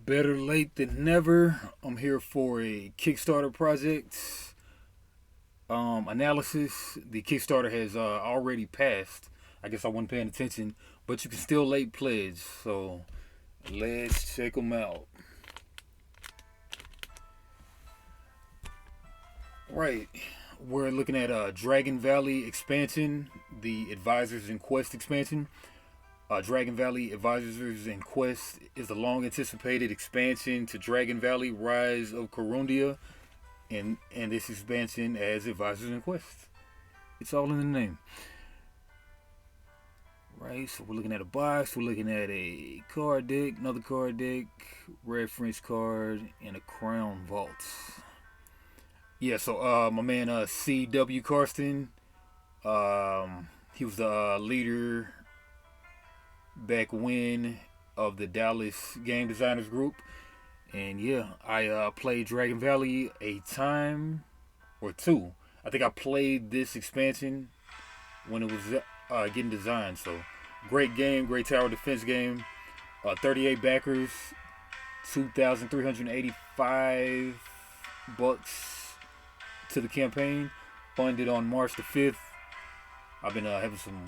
Better late than never. I'm here for a Kickstarter project analysis. The Kickstarter has already passed. I guess I wasn't paying attention, but you can still late pledge. So let's check them out. Right, we're looking at Dragon Valley expansion, the Advisors and Quest expansion. Dragon Valley Advisors and Quest is the long-anticipated expansion to Dragon Valley Rise of Corundia, and this expansion as Advisors and Quest. It's all in the name. Right, so we're looking at a box, we're looking at a card deck, another card deck, reference card, and a crown vault. Yeah, so my man CW Karsten, he was the leader back when of the Dallas Game Designers Group, and yeah, I played Dragon Valley a time or two. I think I played this expansion when it was getting designed. So great game, great tower defense game. 38 backers, $2,385 to the campaign. Funded on March the 5th. I've been having some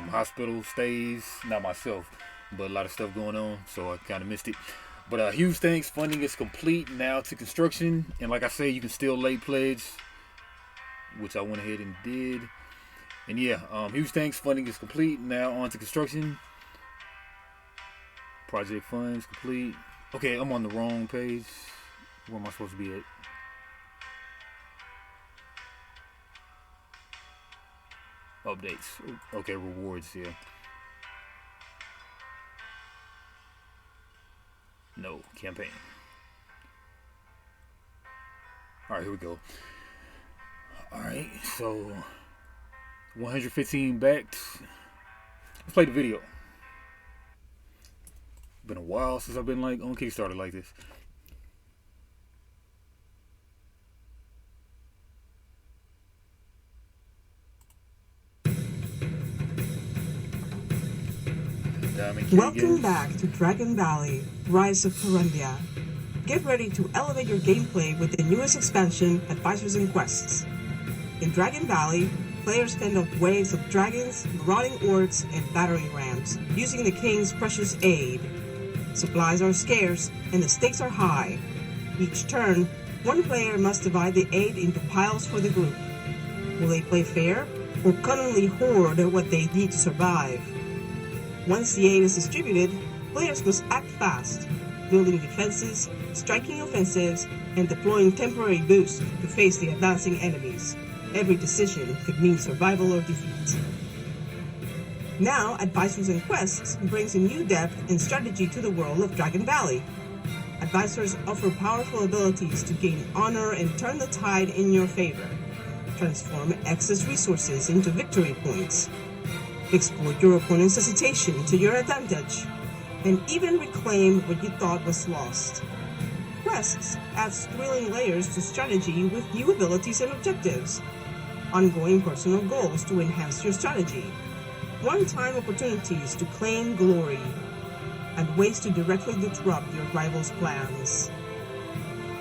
hospital stays, not myself, but a lot of stuff going on, so I kind of missed it. But huge thanks. Funding is complete now to construction, and like I say, you can still late pledge, which I went ahead and did. And yeah, huge thanks. Funding is complete now on to construction. Project funds complete. Okay, I'm on the wrong page. Where am I supposed to be at? Updates. Okay, rewards here. No, campaign. Alright, here we go. Alright, so 115 backed. Let's play the video. Been a while since I've been like on Kickstarter like this. Welcome back to Dragon Valley, Rise of Corundia. Get ready to elevate your gameplay with the newest expansion, Advisors and Quests. In Dragon Valley, players fend off waves of dragons, marauding orcs, and battering rams, using the king's precious aid. Supplies are scarce, and the stakes are high. Each turn, one player must divide the aid into piles for the group. Will they play fair, or cunningly hoard what they need to survive? Once the aid is distributed, players must act fast, building defenses, striking offensives, and deploying temporary boosts to face the advancing enemies. Every decision could mean survival or defeat. Now, Advisors and Quests brings a new depth and strategy to the world of Dragon Valley. Advisors offer powerful abilities to gain honor and turn the tide in your favor. Transform excess resources into victory points. Exploit your opponent's hesitation to your advantage, and even reclaim what you thought was lost. Quests adds thrilling layers to strategy with new abilities and objectives. Ongoing personal goals to enhance your strategy. One-time opportunities to claim glory. And ways to directly disrupt your rivals' plans.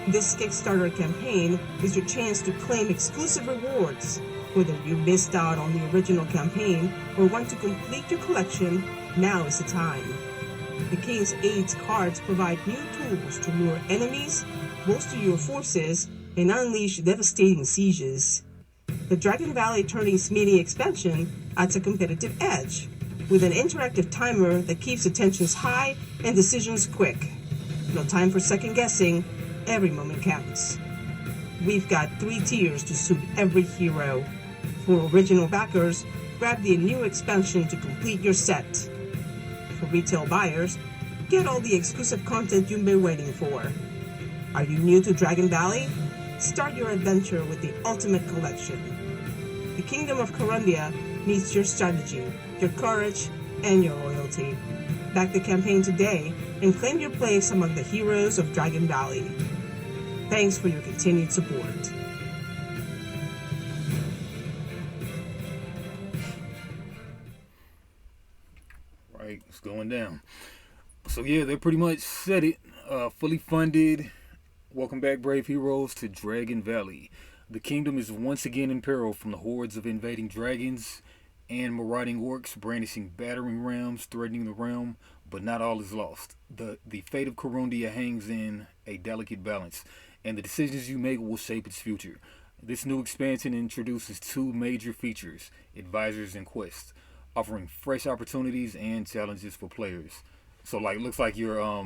This Kickstarter campaign is your chance to claim exclusive rewards. Whether you missed out on the original campaign or want to complete your collection, now is the time. The King's Aid's cards provide new tools to lure enemies, bolster your forces, and unleash devastating sieges. The Dragon Valley Turnings Mini expansion adds a competitive edge, with an interactive timer that keeps the tensions high and decisions quick. No time for second guessing, every moment counts. We've got 3 tiers to suit every hero. For original backers, grab the new expansion to complete your set. For retail buyers, get all the exclusive content you've been waiting for. Are you new to Dragon Valley? Start your adventure with the Ultimate Collection. The Kingdom of Corundia needs your strategy, your courage, and your loyalty. Back the campaign today and claim your place among the heroes of Dragon Valley. Thanks for your continued support. Right, it's going down. So yeah, they pretty much said it. Fully funded. Welcome back, brave heroes, to Dragon Valley. The kingdom is once again in peril from the hordes of invading dragons and marauding orcs brandishing battering rams threatening the realm, but not all is lost. The fate of Corundia hangs in a delicate balance, and the decisions you make will shape its future. This new expansion introduces two major features, advisors and quests, offering fresh opportunities and challenges for players. So like looks like you're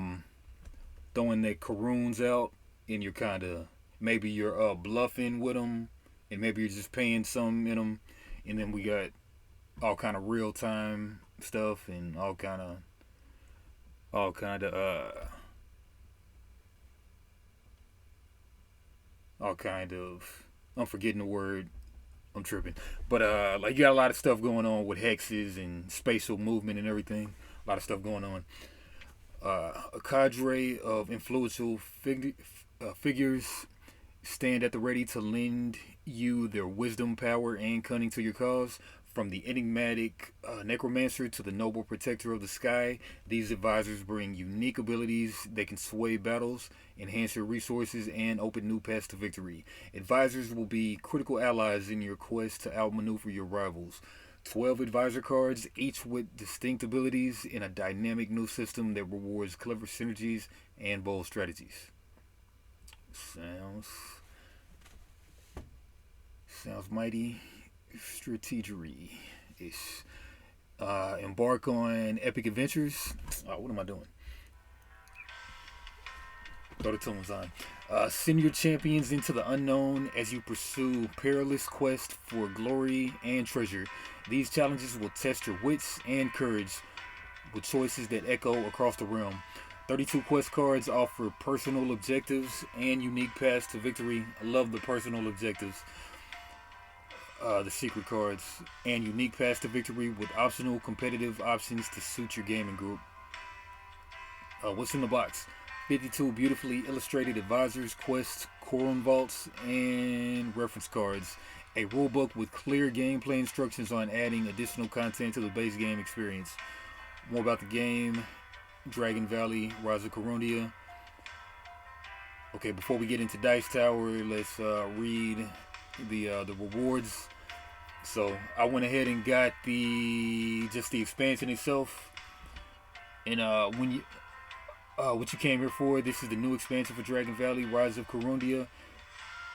throwing the Karoons out and you're kind of maybe you're bluffing with them and maybe you're just paying some in them, and then we got all kind of real time stuff and all kind of all kind of I'm forgetting the word. I'm tripping. But like you got a lot of stuff going on with hexes and spatial movement and everything. A lot of stuff going on. A cadre of influential figures stand at the ready to lend you their wisdom, power, and cunning to your cause. From the enigmatic necromancer to the noble protector of the sky, these advisors bring unique abilities. They can sway battles, enhance your resources, and open new paths to victory. Advisors will be critical allies in your quest to outmaneuver your rivals. 12 advisor cards, each with distinct abilities in a dynamic new system that rewards clever synergies and bold strategies. Sounds mighty strategery-ish. Embark on epic adventures. What am I doing? Throw the tunes on. Send your champions into the unknown as you pursue perilous quests for glory and treasure. These challenges will test your wits and courage with choices that echo across the realm. 32 quest cards offer personal objectives and unique paths to victory. I love the personal objectives. The secret cards and unique paths to victory with optional competitive options to suit your gaming group. What's in the box? 52 beautifully illustrated advisors, quests, quorum vaults, and reference cards. A rulebook with clear gameplay instructions on adding additional content to the base game experience. More about the game, Dragon Valley, Rise of Corundia. Okay, before we get into Dice Tower, let's read the rewards. So I went ahead and got the expansion itself, and what you came here for, this is the new expansion for Dragon Valley, Rise of Corundia.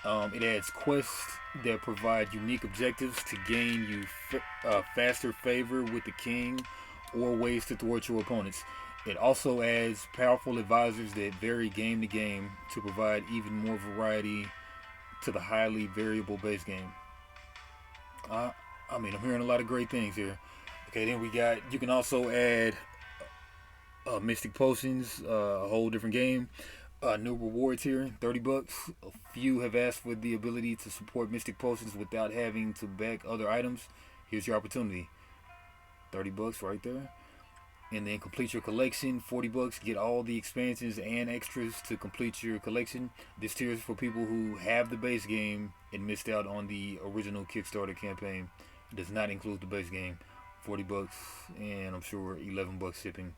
It adds quests that provide unique objectives to gain you faster favor with the king or ways to thwart your opponents. It also adds powerful advisors that vary game to game to provide even more variety to the highly variable base game. I'm hearing a lot of great things here. Okay, then you can also add Mystic Potions, a whole different game. New rewards here, $30. A few have asked for the ability to support Mystic Potions without having to back other items. Here's your opportunity. $30 right there. And then complete your collection, $40. Get all the expansions and extras to complete your collection. This tier is for people who have the base game and missed out on the original Kickstarter campaign. It does not include the base game. $40 and I'm sure $11 shipping.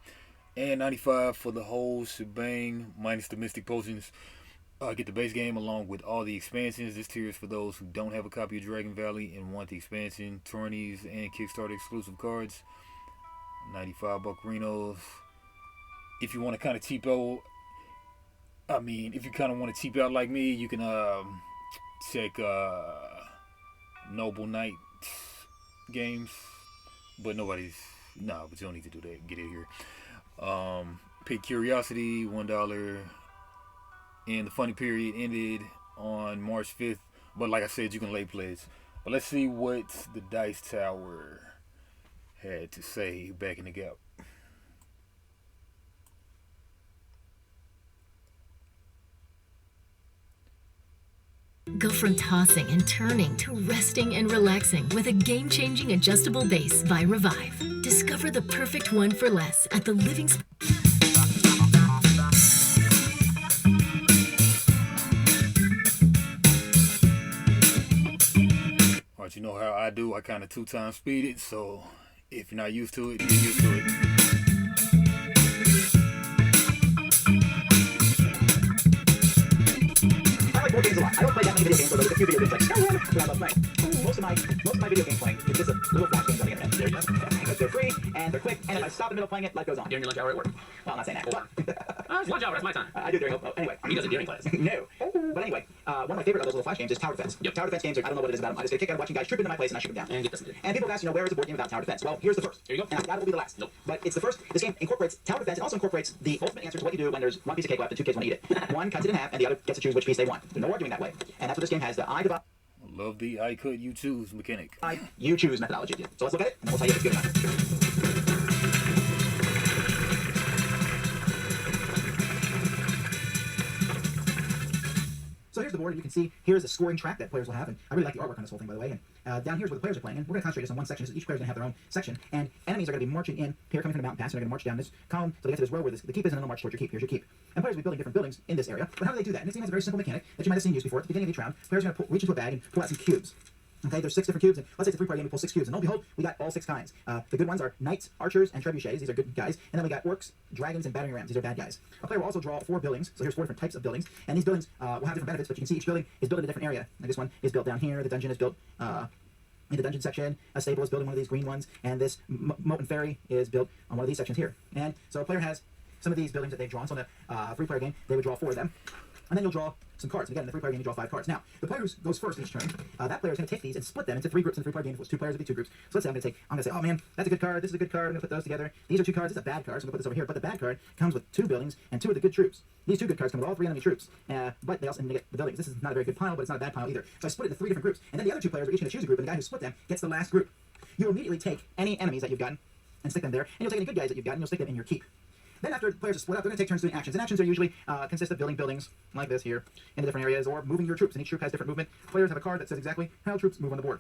And $95 for the whole shebang minus the Mystic Potions. Get the base game along with all the expansions. This tier is for those who don't have a copy of Dragon Valley and want the expansion, tourneys, and Kickstarter exclusive cards. 95 buccarinos. If you want to kind of cheap out, if you kind of want to cheap out like me, you can check Noble Knight games, but but you don't need to do that. Get it here. Pick Curiosity, $1, and the funny period ended on March 5th. But like I said, you can late pledge. But let's see what the Dice Tower had to say back in the gap. Go from tossing and turning to resting and relaxing with a game-changing adjustable base by Revive. Discover the perfect one for less at the living space. Alright, you know how I do. I kind of 2x speed it, so if you're not used to it, get used to it. a few video games like Skyrim that I love playing. Most of my video game playing is just a little flash games on the internet. There you go. Because they're free and they're quick, and if I stop in the middle of playing it, life goes on. During your lunch hour at work. Well, I'm not saying that. But It's lunch hour, that's my time. I do during anyway. He does it during class. No. But anyway, one of my favorite of those little flash games is tower defense. Yep. Tower defense games are, I don't know what it is about them. I just get a kick out of watching guys trip into my place and I shoot them down. And get this. And people ask, where is a board game about tower defense? Well, here's the first. Here you go. And I doubt it will be the last. Nope. But it's the first. This game incorporates tower defense. It also incorporates the ultimate answer to what you do when there's one piece of cake left and two kids want to eat it. One cuts it in half and the other gets to choose which piece they want. There's no arguing that way. And that's what this game has. The I divide. Love the I cut you choose mechanic. You choose methodology. So let's look at it and we'll tell you if it's good or not. So here's the board, and you can see here's a scoring track that players will have, and I really like the artwork on this whole thing, by the way. And down here's where the players are playing, and we're going to concentrate just on one section. So each player's going to have their own section, and enemies are going to be marching in here, coming from the mountain pass, and they're going to march down this column till they get to this row where the keep is, and then they'll march towards your keep. Here's your keep. And players will be building different buildings in this area. But how do they do that? And this game has a very simple mechanic that you might have seen used before. At the beginning of each round, players are going to reach into a bag and pull out some cubes. Okay, there's 6 different cubes, and let's say it's a 3-player game, we pull 6 cubes, and lo and behold, we got all 6 kinds. The good ones are knights, archers, and trebuchets. These are good guys. And then we got orcs, dragons, and battering rams. These are bad guys. A player will also draw 4 buildings, so here's 4 different types of buildings, and these buildings will have different benefits, but you can see each building is built in a different area. Like this one is built down here, the dungeon is built in the dungeon section, a stable is built in one of these green ones, and this moat and ferry is built on one of these sections here. And so a player has some of these buildings that they've drawn, so in a 3-player game, they would draw 4 of them. And then you'll draw some cards. And again, in the 3-player game, you draw 5 cards. Now, the player who goes first each turn, that player is going to take these and split them into 3 groups in the 3-player game. If it was 2 players, it would be 2 groups. So let's say I'm going to say, oh man, that's a good card, this is a good card, I'm going to put those together. These are 2 cards, this is a bad card, so I'm going to put this over here. But the bad card comes with 2 buildings and 2 of the good troops. These 2 good cards come with all 3 enemy troops, but they also get the buildings. This is not a very good pile, but it's not a bad pile either. So I split it into 3 different groups. And then the other 2 players are each going to choose a group, and the guy who split them gets the last group. You immediately take any enemies that you've gotten and stick them there, and you'll take any good guys that you've gotten, and you'll stick them in your keep. Then after the players are split up, they're going to take turns doing actions. And actions are usually consist of building buildings like this here into different areas, or moving your troops. And each troop has different movement. Players have a card that says exactly how troops move on the board.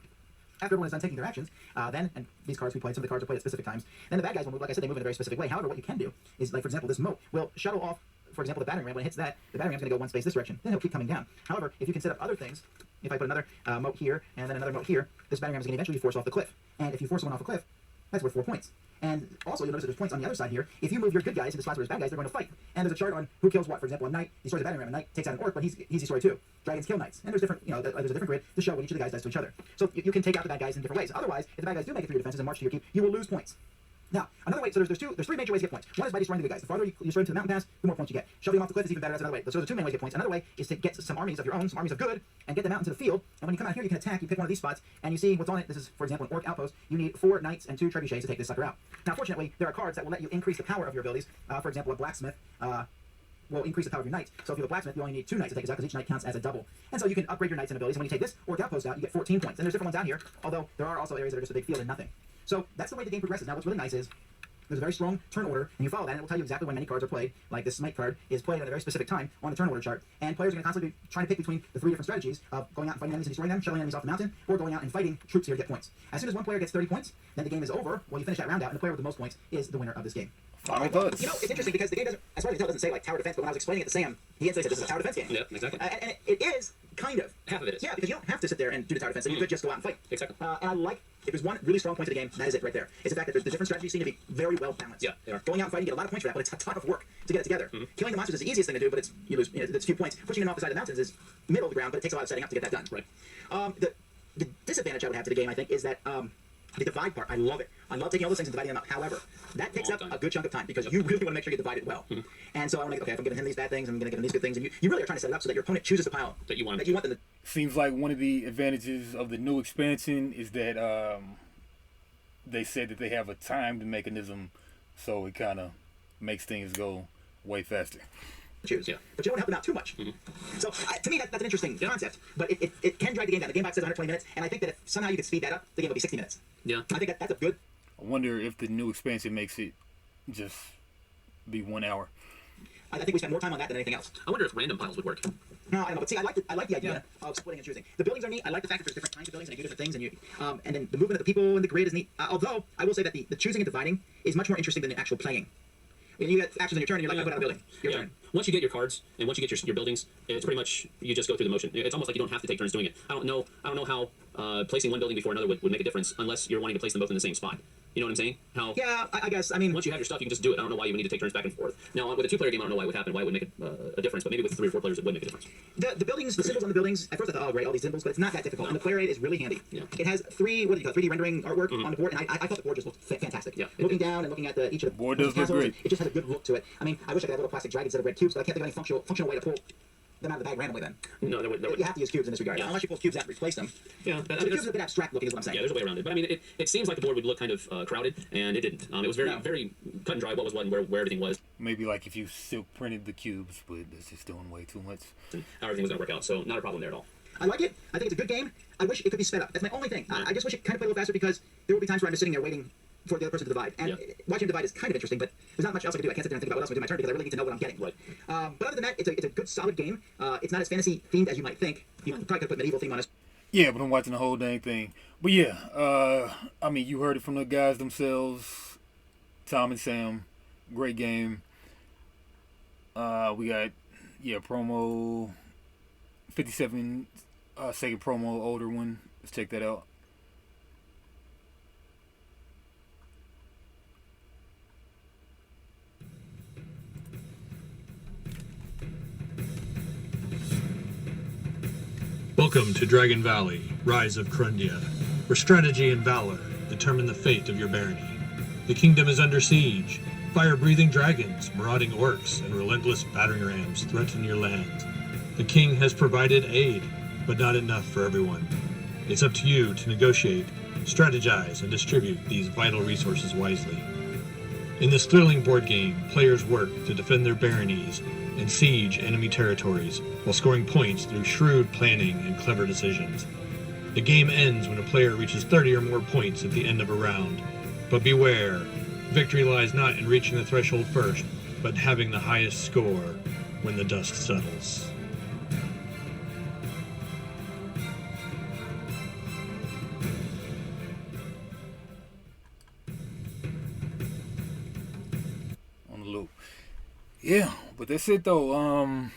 After everyone is done taking their actions, and these cards we played, some of the cards are played at specific times, then the bad guys will move. Like I said, they move in a very specific way. However, what you can do is, like for example, this moat will shuttle off, for example, the battering ram. When it hits that, the battering ram is going to go 1 space this direction. Then it'll keep coming down. However, if you can set up other things, if I put another moat here and then another moat here, this battering ram is going to eventually be forced off the cliff. And if you force someone off a cliff, that's worth 4 points. And also, you'll notice that there's points on the other side here. If you move your good guys into spots where there's bad guys, they're going to fight. And there's a chart on who kills what. For example, a knight destroys a battering ram. A knight takes out an orc, but he's destroyed too. Dragons kill knights. And there's different, there's a different grid to show what each of the guys does to each other. So you can take out the bad guys in different ways. Otherwise, if the bad guys do make it through your defenses and march to your keep, you will lose points. Now, another way, so there's 3 major ways to get points. One is by destroying the good guys. The farther you destroy them to the mountain pass, the more points you get. Shoving them off the cliff is even better. That's another way. So there's 2 main ways to get points. Another way is to get some armies of your own, some armies of good, and get them out into the field. And when you come out here, you can attack. You pick one of these spots, and you see what's on it. This is, for example, an orc outpost. You need 4 knights and 2 trebuchets to take this sucker out. Now, fortunately, there are cards that will let you increase the power of your abilities. For example, a blacksmith will increase the power of your knights. So if you have a blacksmith, you only need 2 knights to take this out because each knight counts as a double. And so you can upgrade your knights and abilities. And when you take this orc outpost out, you get 14 points. And there's different ones out here, although there are also areas that are just a big field and nothing. So that's the way the game progresses. Now, what's really nice is there's a very strong turn order, and you follow that, and it will tell you exactly when many cards are played. Like this smite card is played at a very specific time on the turn order chart, and players are going to constantly be trying to pick between the 3 different strategies of going out and fighting enemies and destroying them, shuttling enemies off the mountain, or going out and fighting troops here to get points. As soon as one player gets 30 points, then the game is over. Well, you finish that round out, and the player with the most points is the winner of this game. Final thoughts. It's interesting because the game doesn't, as far as I can tell, it doesn't say like tower defense, but when I was explaining it to Sam, he had said this is a tower defense game. Yeah, exactly. And it is kind of. Half of it is. Yeah, because you don't have to sit there and do the tower defense, and you could just go out and fight. Exactly. And I like, if there's one really strong point of the game, that is it right there. It's the fact that the different strategies seem to be very well balanced. Yeah, they are. Going out and fighting, you get a lot of points for that, but it's a ton of work to get it together. Killing the monsters is the easiest thing to do, but you lose, it's a few points. Pushing them off the side of the mountains is middle of the ground, but it takes a lot of setting up to get that done. Right. The disadvantage I would have to the game, I think, is that the divide part, I love it. I love taking all those things and dividing them up. However, that takes up a good chunk of time because you really want to make sure you divide it well. And so I want to, okay, if I'm giving him these bad things, I'm going to give him these good things. And you really are trying to set it up so that your opponent chooses the pile that you want them to. Seems like one of the advantages of the new expansion is that they said that they have a timed mechanism, so it kind of makes things go way faster. Choose. Yeah. But you don't help them out too much. So to me, that's an interesting concept. But it can drag the game down. The game box says 120 minutes, and I think that if somehow you could speed that up, the game would be 60 minutes. Yeah. I think that's a good. I wonder if the new expansion makes it just be 1 hour. I think we spend more time on that than anything else. I wonder if random piles would work. No, I don't know. But see, I like the idea of splitting and choosing. The buildings are neat. I like the fact that there's different kinds of buildings and they do different things, and then the movement of the people and the grid is neat. Although I will say that the choosing and dividing is much more interesting than the actual playing. When you get actions on your turn, and you're like, I put out a building. Your turn. Once you get your cards and once you get your buildings, it's pretty much you just go through the motion. It's almost like you don't have to take turns doing it. I don't know how placing one building before another would make a difference unless you're wanting to place them both in the same spot. You know what I'm saying? How? Yeah, I guess. I mean, Once you have your stuff, you can just do it. I don't know why you would need to take turns back and forth. Now, with a 2-player game, I don't know why it would happen, why it would make a difference, but maybe with 3 or 4 players, it would make a difference. the buildings, the symbols on the buildings, at first I thought, oh, great, all these symbols, but it's not that difficult. And the player aid is really handy. Yeah. It has 3D rendering artwork on the board, and I thought the board just looked fantastic. Yeah, looking down and looking at each of the board does look castles, great. It just has a good look to it. I mean, I wish I could have little plastic dragons instead of red cubes, but I can't think of any functional way to pull them out of the bag randomly then. No, there would. You have to use cubes in this regard. Yeah. Unless you pull cubes out and replace them. Yeah, So the cubes are a bit abstract looking is what I'm saying. yeah, there's a way around it. But I mean, it seems like the board would look kind of crowded, and it didn't. It was very, No. very cut and dry what was what and where everything was, Maybe like if you silk printed the cubes, but it's just doing way too much. and how everything was going to work out. So, not a problem there at all. I like it. I think it's a good game. I wish it could be sped up. That's my only thing. I just wish it kind of played a little faster because there will be times where I'm just sitting there waiting for the other person to divide. And watching him divide is kind of interesting, but there's not much else I can do. I can't sit there and think about what else I'm going to do my turn because I really need to know what I'm getting. Right. But other than that, it's a good, solid game. It's not as fantasy themed as you might think. You probably could put medieval theme on it. Yeah, but I'm watching the whole dang thing. But yeah, I mean, you heard it from the guys themselves, Tom and Sam. Great game. We got, promo, 57 second promo, older one. Let's check that out. Welcome to Dragon Valley, Rise of Corundia, where strategy and valor determine the fate of your barony. The kingdom is under siege. Fire-breathing dragons, marauding orcs, and relentless battering rams threaten your land. The king has provided aid, but not enough for everyone. It's up to you to negotiate, strategize, and distribute these vital resources wisely. In this thrilling board game, players work to defend their baronies and siege enemy territories while scoring points through shrewd planning and clever decisions. The game ends when a player reaches 30 or more points at the end of a round. But beware, victory lies not in reaching the threshold first, but having the highest score when the dust settles. On the loop. Yeah, but that's it though.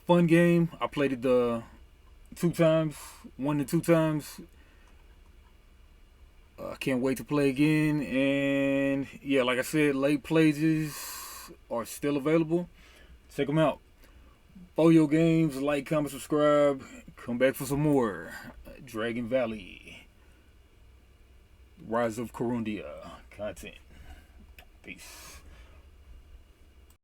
Fun game. I played it 2 times, 1 to 2 times. I can't wait to play again. And yeah, like I said, late pledges are still available. Check them out. Follow games, like, comment, subscribe. Come back for some more. Dragon Valley, Rise of Corundia content. Peace.